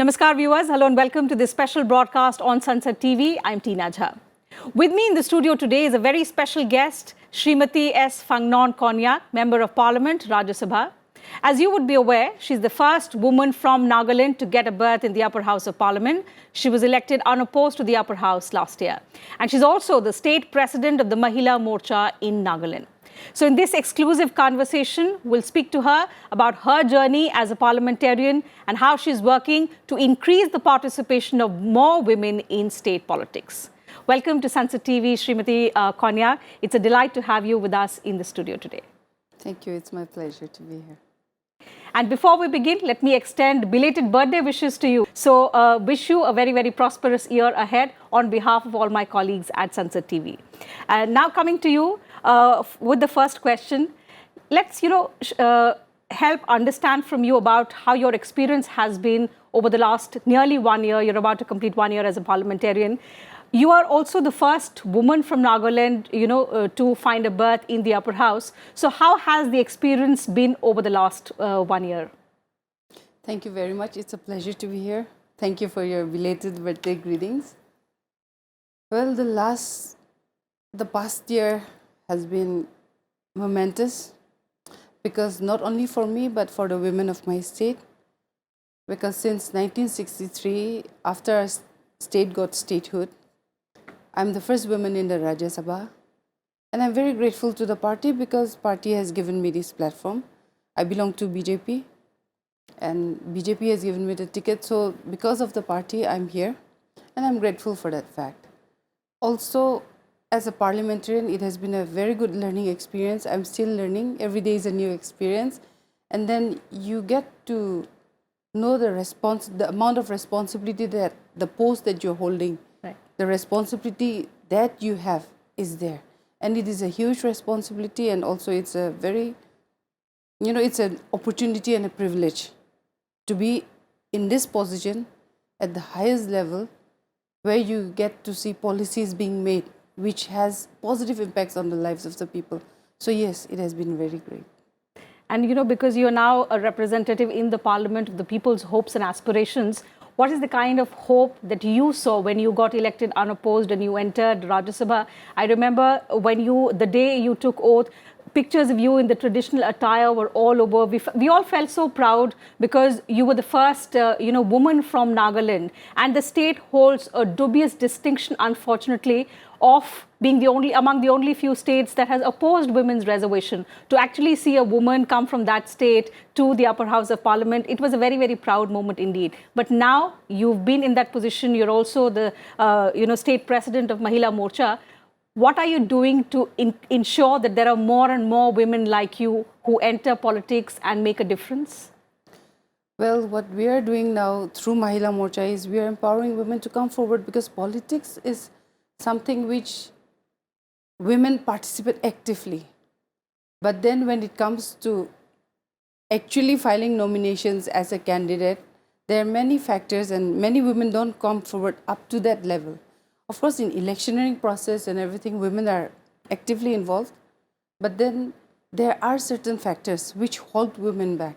Namaskar viewers, hello and welcome to this special broadcast on Sansad TV. I'm Teena Jha. With me in the studio today is a very special guest, Srimati S. Phangnon Konyak, Member of Parliament, Rajya Sabha. As you would be aware, she's the first woman from Nagaland to get a berth in the upper house of Parliament. She was elected unopposed to the upper house last year. And she's also the state president of the Mahila Morcha in Nagaland. So in this exclusive conversation, we'll speak to her about her journey as a parliamentarian and how she's working to increase the participation of more women in state politics. Welcome to Sansad TV, Srimati Konyak. It's a delight to have you with us in the studio today. Thank you. It's my pleasure to be here. And before we begin, let me extend belated birthday wishes to you. So wish you a very, very prosperous year ahead on behalf of all my colleagues at Sansad TV. And now coming to you with the first question, let's, help understand from you about how your experience has been over the last nearly 1 year. You're about to complete 1 year as a parliamentarian. You are also the first woman from Nagaland, to find a berth in the upper house. So how has the experience been over the last 1 year? Thank you very much. It's a pleasure to be here. Thank you for your belated birthday greetings. Well, the past year has been momentous because not only for me, but for the women of my state. Because since 1963, after our state got statehood, I'm the first woman in the Rajya Sabha, and I'm very grateful to the party because party has given me this platform. I belong to BJP, and BJP has given me the ticket. So because of the party, I'm here, and I'm grateful for that fact. Also, as a parliamentarian, it has been a very good learning experience. I'm still learning. Every day is a new experience, and then you get to know the amount of responsibility that the post that you're holding. The responsibility that you have is there, and it is a huge responsibility, and also it's a very, it's an opportunity and a privilege to be in this position at the highest level where you get to see policies being made which has positive impacts on the lives of the people. So yes, it has been very great. And because you're now a representative in the parliament of the people's hopes and aspirations, what is the kind of hope that you saw when you got elected unopposed and you entered Rajya Sabha? I remember the day you took oath, pictures of you in the traditional attire were all over. We all felt so proud because you were the first, woman from Nagaland. And the state holds a dubious distinction, unfortunately, of being among the only few states that has opposed women's reservation. To actually see a woman come from that state to the upper house of parliament, it was a very, very proud moment indeed. But now you've been in that position. You're also the, state president of Mahila Morcha. What are you doing to ensure that there are more and more women like you who enter politics and make a difference? Well, what we are doing now through Mahila Morcha is we are empowering women to come forward because politics is something which women participate actively. But then when it comes to actually filing nominations as a candidate, there are many factors and many women don't come forward up to that level. Of course, in electioneering process and everything, women are actively involved. But then there are certain factors which hold women back.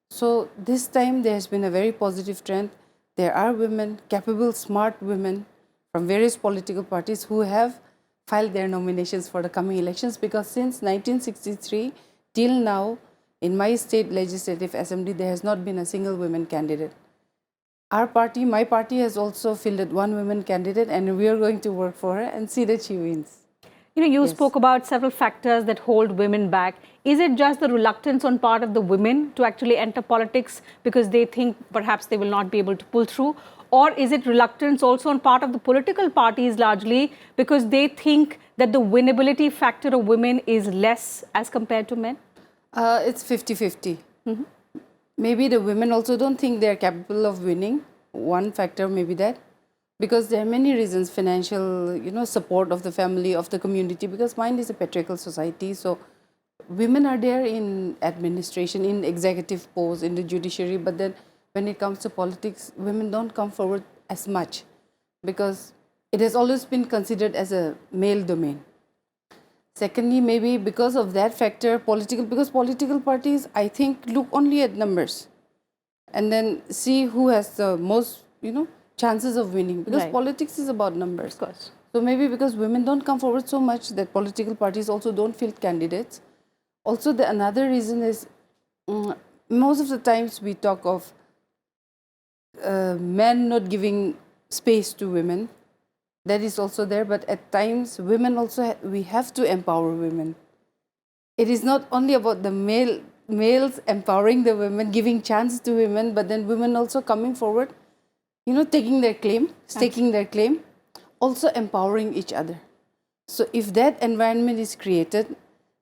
So this time there has been a very positive trend. There are women, capable, smart women from various political parties who have filed their nominations for the coming elections because since 1963 till now, in my state legislative assembly, there has not been a single woman candidate. Our party, my party, has also fielded one woman candidate, and we are going to work for her and see that she wins. You spoke about several factors that hold women back. Is it just the reluctance on part of the women to actually enter politics because they think perhaps they will not be able to pull through? Or is it reluctance also on part of the political parties largely because they think that the winnability factor of women is less as compared to men? It's 50-50. Maybe the women also don't think they're capable of winning. One factor may be that. Because there are many reasons, financial, support of the family, of the community, because mine is a patriarchal society. So women are there in administration, in executive posts, in the judiciary, but then when it comes to politics, women don't come forward as much because it has always been considered as a male domain. Secondly, maybe because of that factor, because political parties, I think, look only at numbers. and then see who has the most, chances of winning. Because Right. politics is about numbers. Of course. So maybe because women don't come forward so much, that political parties also don't field candidates. Also, another reason is most of the times we talk of men not giving space to women. That is also there, but at times women also we have to empower women. It is not only about the males empowering the women, giving chance to women, but then women also coming forward, taking their claim, staking their claim, also empowering each other. So if that environment is created,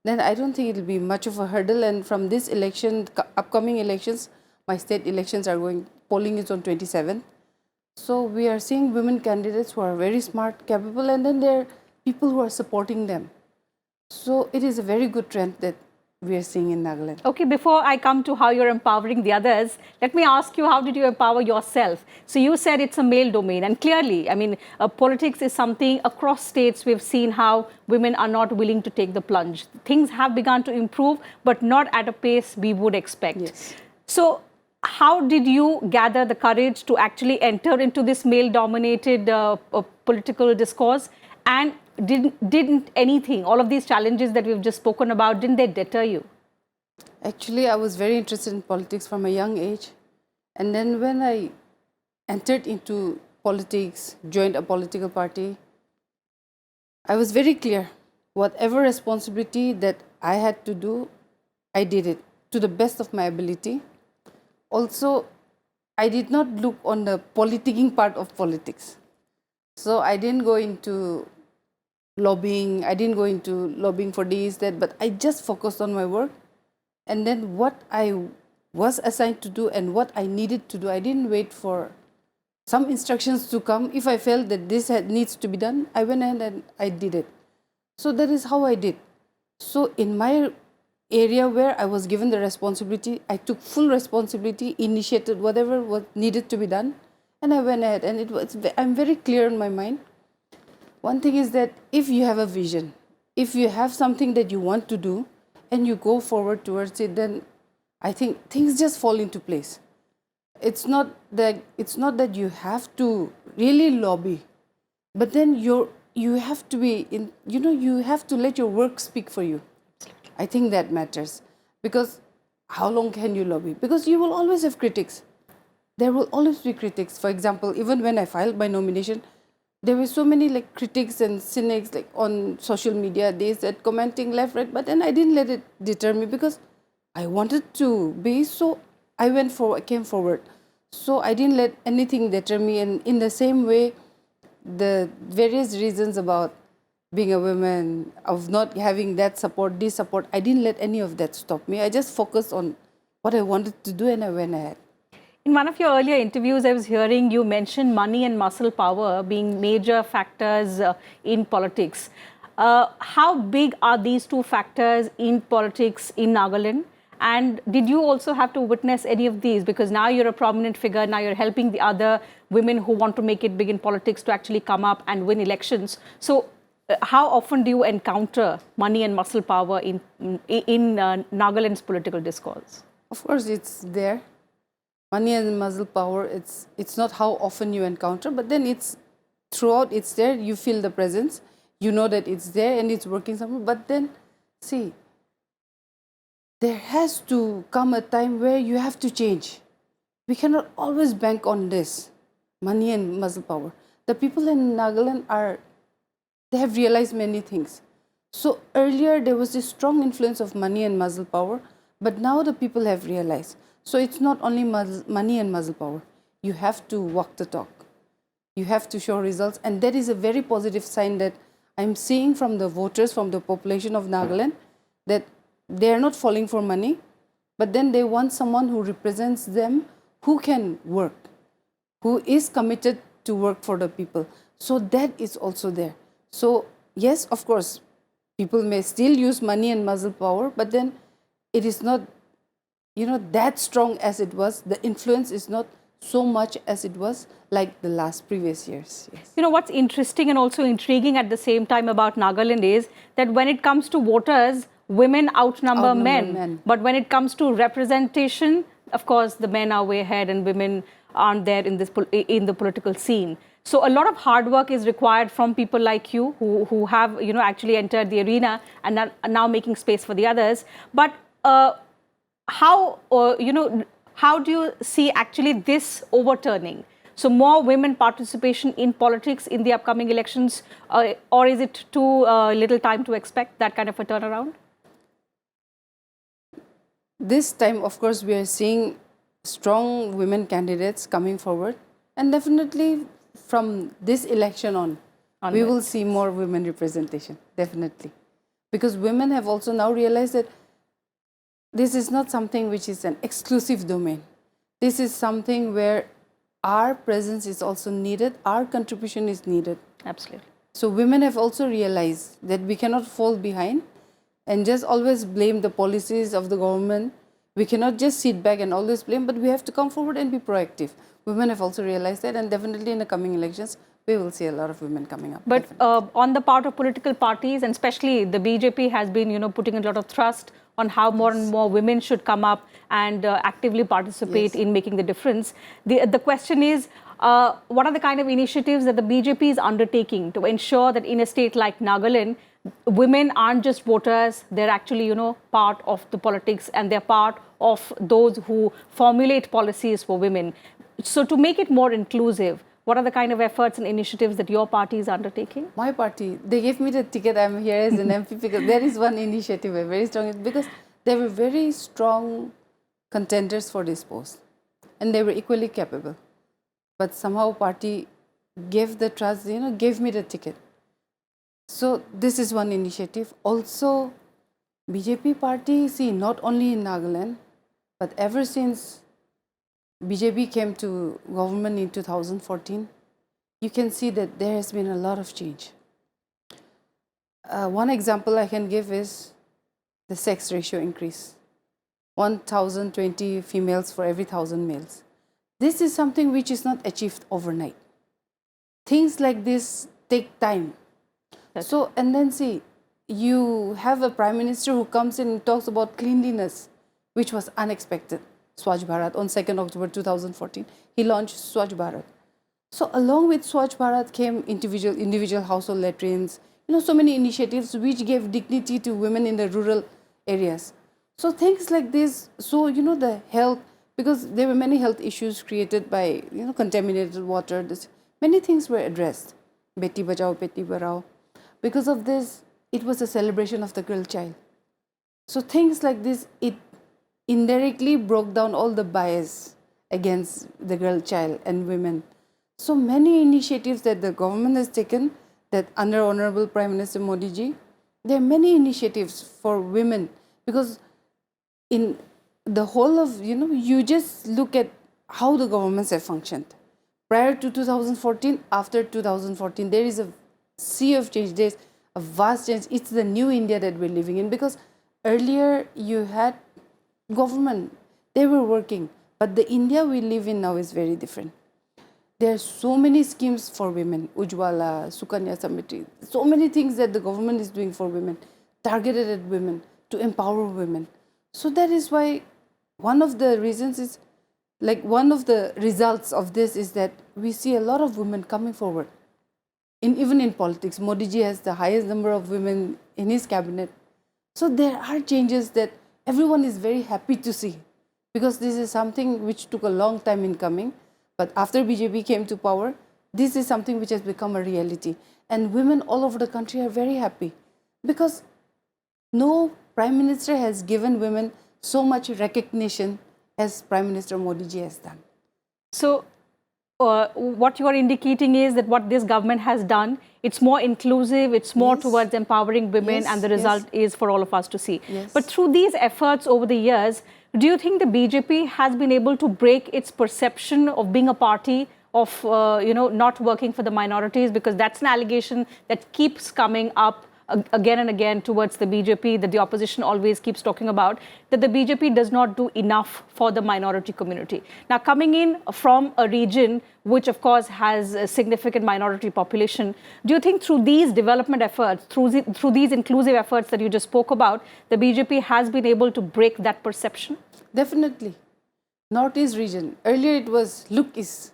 then I don't think it will be much of a hurdle. And from this election, upcoming elections, my state elections are going, polling is on 27th. So we are seeing women candidates who are very smart, capable, and then there are people who are supporting them. So it is a very good trend that we are seeing in Nagaland. Okay, before I come to how you're empowering the others, let me ask you, how did you empower yourself? So you said it's a male domain, and clearly, I mean, politics is something across states we've seen how women are not willing to take the plunge. Things have begun to improve, but not at a pace we would expect. Yes. So how did you gather the courage to actually enter into this male-dominated political discourse? And didn't anything, all of these challenges that we've just spoken about, didn't they deter you? Actually, I was very interested in politics from a young age. And then when I entered into politics, joined a political party, I was very clear. Whatever responsibility that I had to do, I did it to the best of my ability. Also, I did not look on the politicking part of politics. So I didn't go into lobbying, I didn't go into lobbying for this, that, but I just focused on my work. And then what I was assigned to do and what I needed to do, I didn't wait for some instructions to come. If I felt that this needs to be done, I went ahead and I did it. So that is how I did. So in my area where I was given the responsibility, I took full responsibility, initiated whatever was needed to be done, and I went ahead. And I'm very clear in my mind. One thing is that if you have a vision, if you have something that you want to do, and you go forward towards it, then I think things just fall into place. It's not that you have to really lobby, but then you have to be in, you have to let your work speak for you. I think that matters, because how long can you lobby? Because you will always have critics. There will always be critics. For example, even when I filed my nomination, there were so many critics and cynics on social media. They said commenting left, right, but then I didn't let it deter me because I wanted to be. So I came forward. So I didn't let anything deter me. And in the same way, the various reasons about being a woman, of not having that support, this support, I didn't let any of that stop me. I just focused on what I wanted to do and I went ahead. In one of your earlier interviews, I was hearing you mention money and muscle power being major factors in politics. How big are these two factors in politics in Nagaland? And did you also have to witness any of these? Because now you're a prominent figure, now you're helping the other women who want to make it big in politics to actually come up and win elections. So how often do you encounter money and muscle power in Nagaland's political discourse? Of course, it's there. Money and muscle power, it's not how often you encounter, but then it's throughout, it's there. You feel the presence. You know that it's there and it's working somewhere. But then, see, there has to come a time where you have to change. We cannot always bank on this, money and muscle power. The people in Nagaland they have realized many things. So earlier there was this strong influence of money and muscle power, but now the people have realized. So it's not only money and muscle power. You have to walk the talk. You have to show results. And that is a very positive sign that I'm seeing from the voters, from the population of Nagaland, that they are not falling for money, but then they want someone who represents them, who can work, who is committed to work for the people. So that is also there. So yes, of course, people may still use money and muscle power, but then it is not that strong as it was. The influence is not so much as it was like the previous years. Yes. What's interesting and also intriguing at the same time about Nagaland is that when it comes to voters, women outnumber men. But when it comes to representation, of course, the men are way ahead and women aren't there in in the political scene. So a lot of hard work is required from people like you who have actually entered the arena and are now making space for the others. But how how do you see actually this overturning? So more women participation in politics in the upcoming elections, or is it too little time to expect that kind of a turnaround? This time, of course, we are seeing strong women candidates coming forward, and definitely from this election on, we will see more women representation, definitely. Because women have also now realized that this is not something which is an exclusive domain. This is something where our presence is also needed, our contribution is needed. Absolutely. So women have also realized that we cannot fall behind and just always blame the policies of the government. We cannot just sit back and always blame, but we have to come forward and be proactive. Women have also realized that, and definitely in the coming elections, we will see a lot of women coming up. But on the part of political parties, and especially the BJP has been, putting a lot of thrust on how more and more women should come up and actively participate in making the difference. The question is, what are the kind of initiatives that the BJP is undertaking to ensure that in a state like Nagaland, women aren't just voters, they're actually, part of the politics and they're part of those who formulate policies for women. So to make it more inclusive, what are the kind of efforts and initiatives that your party is undertaking? My party, they gave me the ticket. I'm here as an MP because there is one initiative, a very strong, because they were very strong contenders for this post and they were equally capable. But somehow party gave the trust, gave me the ticket. So this is one initiative. Also, BJP party, see, not only in Nagaland, but ever since BJP came to government in 2014, you can see that there has been a lot of change. One example I can give is the sex ratio increase. 1,020 females for every 1,000 males. This is something which is not achieved overnight. Things like this take time. So, and then see, you have a prime minister who comes in and talks about cleanliness, which was unexpected. Swachh Bharat, on 2nd October 2014, he launched Swachh Bharat. So along with Swachh Bharat came individual household latrines, so many initiatives which gave dignity to women in the rural areas. So things like this, so the health, because there were many health issues created by contaminated water, many things were addressed. Beti Bachao, Beti Padhao. Because of this, it was a celebration of the girl child. So things like this, it indirectly broke down all the bias against the girl child and women. So many initiatives that the government has taken, that under Honorable Prime Minister Modi ji, there are many initiatives for women, because in the whole of, you just look at how the governments have functioned. Prior to 2014, after 2014, there is a sea of change, there's a vast change. It's the new India that we're living in, because earlier you had government, they were working, but the India we live in now is very different. There are so many schemes for women, Ujwala, Sukanya Samriti, so many things that the government is doing for women, targeted at women, to empower women. So that is why one of the reasons is, one of the results of this is that we see a lot of women coming forward. Even in politics, Modi ji has the highest number of women in his cabinet. So there are changes that everyone is very happy to see, because this is something which took a long time in coming. But after BJP came to power, this is something which has become a reality. And women all over the country are very happy, because no Prime Minister has given women so much recognition as Prime Minister Modi ji has done. So what you are indicating is that what this government has done, it's more inclusive, it's more towards empowering women, and the result is for all of us to see. But through these efforts over the years, do you think the BJP has been able to break its perception of being a party of, not working for the minorities? Because that's an allegation that keeps coming up again and again towards the BJP, that the opposition always keeps talking about, that the BJP does not do enough for the minority community. Now, coming in from a region which, of course, has a significant minority population, do you think through these development efforts, through these inclusive efforts that you just spoke about, the BJP has been able to break that perception? Definitely. Northeast region, earlier it was look is,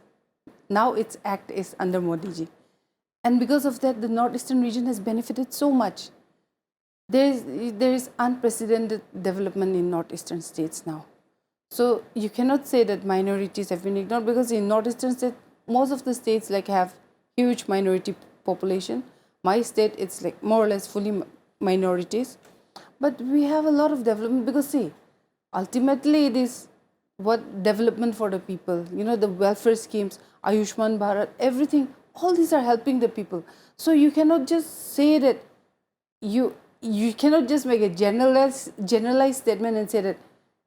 now its act is under Modi ji. And because of that, the northeastern region has benefited so much. There is unprecedented development in northeastern states now. So you cannot say that minorities have been ignored, because in northeastern states, most of the states like have huge minority population. My state, it's like more or less fully minorities. But we have a lot of development, because see, ultimately it is what development for the people, you know, the welfare schemes, Ayushman Bharat, everything, all these are helping the people. So you cannot just say that you cannot just make a generalized statement and say that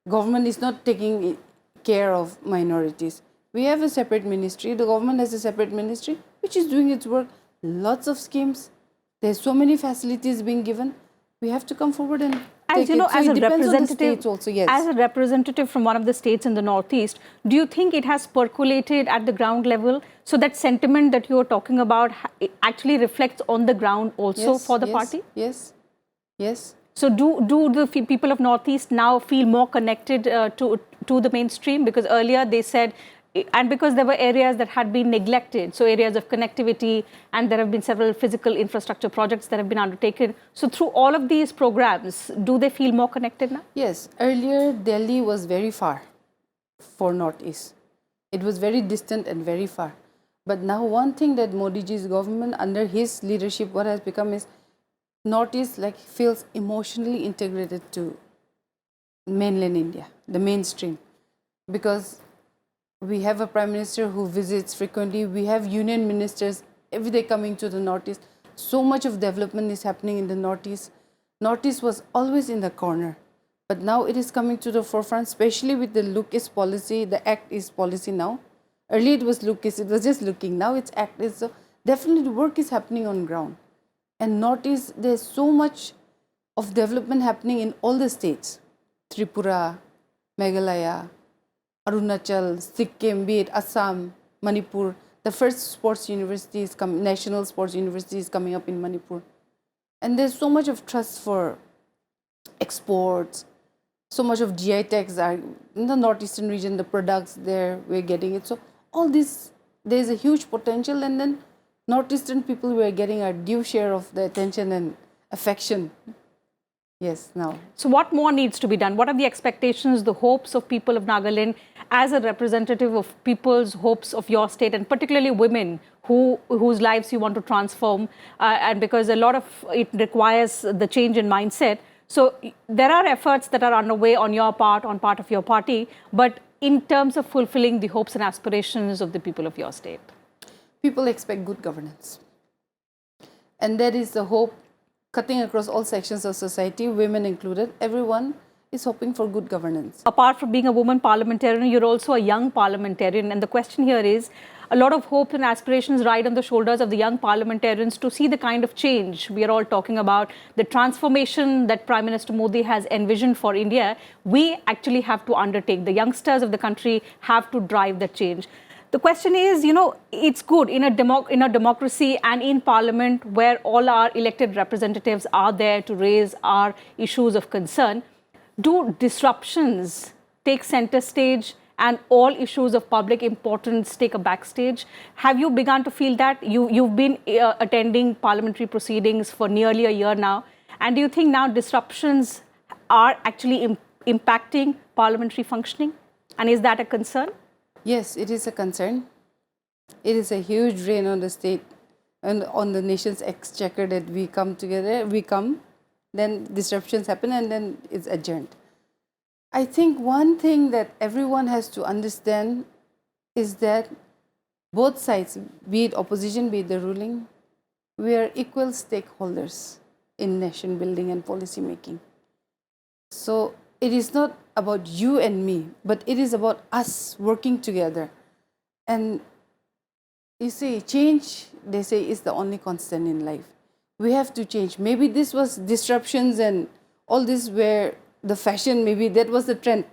government is not taking care of minorities. We have a separate ministry, the government has a separate ministry which is doing its work. Lots of schemes, there's so many facilities being given. We have to come forward and As take you know, it. So as it a depends on the representative, states also, yes. as a representative from one of the states in the Northeast, do you think it has percolated at the ground level, so that sentiment that you are talking about it actually reflects on the ground also Yes, for the yes, party? Yes, yes. So do the people of Northeast now feel more connected to the mainstream? Because earlier they said, and because there were areas that had been neglected, so areas of connectivity, and there have been several physical infrastructure projects that have been undertaken. So through all of these programs, do they feel more connected now? Yes, earlier Delhi was very far for Northeast. It was very distant and very far. But now one thing that Modi ji's government, under his leadership, what has become is Northeast like feels emotionally integrated to mainland India, the mainstream, because we have a prime minister who visits frequently. We have union ministers every day coming to the Northeast. So much of development is happening in the Northeast. Northeast was always in the corner, but now it is coming to the forefront, especially with the look is policy, the act is policy now. Earlier it was look is, it was just looking. Now it's act is. So definitely the work is happening on ground. And Northeast, there's so much of development happening in all the states. Tripura, Meghalaya, Arunachal, Sikkim, be it Assam, Manipur. The first sports university is national sports university is coming up in Manipur. And there's so much of trust for exports, so much of GI tags are in the northeastern region, the products there, we're getting it. So all this, there's a huge potential, and then northeastern people were getting our due share of the attention and affection. Yes, now. So what more needs to be done? What are the expectations, the hopes of people of Nagaland as a representative of people's hopes of your state, and particularly women whose lives you want to transform? And because a lot of it requires the change in mindset. So there are efforts that are underway on your part, on part of your party, but in terms of fulfilling the hopes and aspirations of the people of your state? People expect good governance. And that is the hope cutting across all sections of society, women included. Everyone is hoping for good governance. Apart from being a woman parliamentarian, you're also a young parliamentarian. And the question here is, a lot of hope and aspirations ride on the shoulders of the young parliamentarians to see the kind of change we are all talking about, the transformation that Prime Minister Modi has envisioned for India. We actually have to undertake. The youngsters of the country have to drive that change. The question is, you know, it's good in a democracy and in parliament where all our elected representatives are there to raise our issues of concern. Do disruptions take center stage and all issues of public importance take a backstage? Have you begun to feel that? You've been attending parliamentary proceedings for nearly a year now. And do you think now disruptions are actually impacting parliamentary functioning? And is that a concern? Yes, it is a concern. It is a huge drain on the state and on the nation's exchequer that we come together, then disruptions happen, and then it's adjourned. I think one thing that everyone has to understand is that both sides, be it opposition, be it the ruling, we are equal stakeholders in nation building and policy making. So it is not about you and me, but it is about us working together. And you see, change, they say, is the only constant in life. We have to change. Maybe this was disruptions and all this were the fashion, maybe that was the trend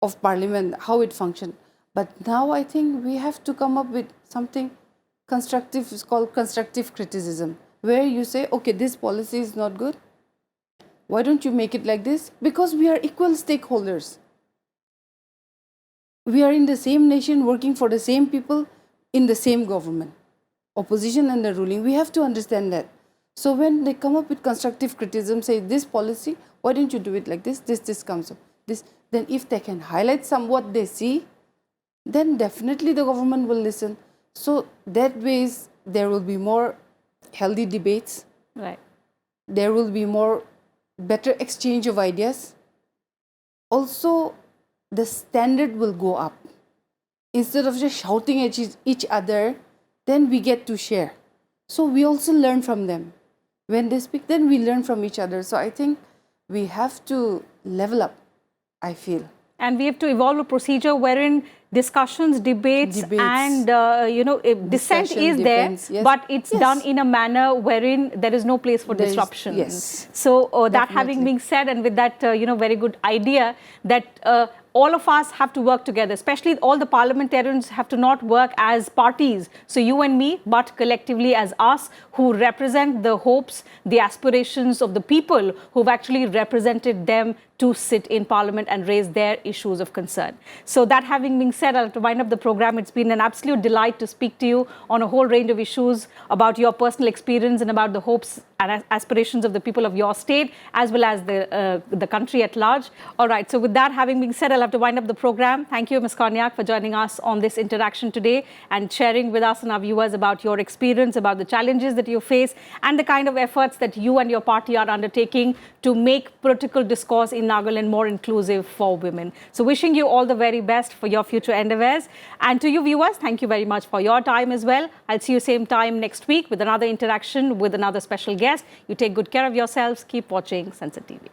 of parliament, how it functioned. But now I think we have to come up with something constructive, it's called constructive criticism, where you say, okay, this policy is not good. Why don't you make it like this? Because we are equal stakeholders. we are in the same nation, working for the same people, in the same government, opposition and the ruling. We have to understand that. So when they come up with constructive criticism, say this policy, why don't you do it like this? This comes up. This, then if they can highlight some what they see, then definitely the government will listen. So that ways there will be more healthy debates. Right. There will be more better exchange of ideas. Also, the standard will go up. Instead of just shouting at each other, then we get to share. So we also learn from them. When they speak, then we learn from each other. So I think we have to level up, I feel. And we have to evolve a procedure wherein discussions, debates and dissent is there, depends, yes. but it's Yes. done in a manner wherein there is no place for disruption. Yes. So that Definitely. having been said, and with that very good idea that all of us have to work together, especially all the parliamentarians have to not work as parties. So you and me, but collectively as us who represent the hopes, the aspirations of the people who've actually represented them to sit in parliament and raise their issues of concern. So that having been said, I'll have to wind up the program. It's been an absolute delight to speak to you on a whole range of issues about your personal experience and about the hopes and aspirations of the people of your state, as well as the country at large. All right, so with that having been said, I'll have to wind up the program. Thank you, Ms. Konyak, for joining us on this interaction today and sharing with us and our viewers about your experience, about the challenges that you face, and the kind of efforts that you and your party are undertaking to make political discourse in Nagaland more inclusive for women. So wishing you all the very best for your future endeavors. And to you viewers, thank you very much for your time as well. I'll see you same time next week with another interaction with another special guest. You take good care of yourselves. Keep watching Sansad TV.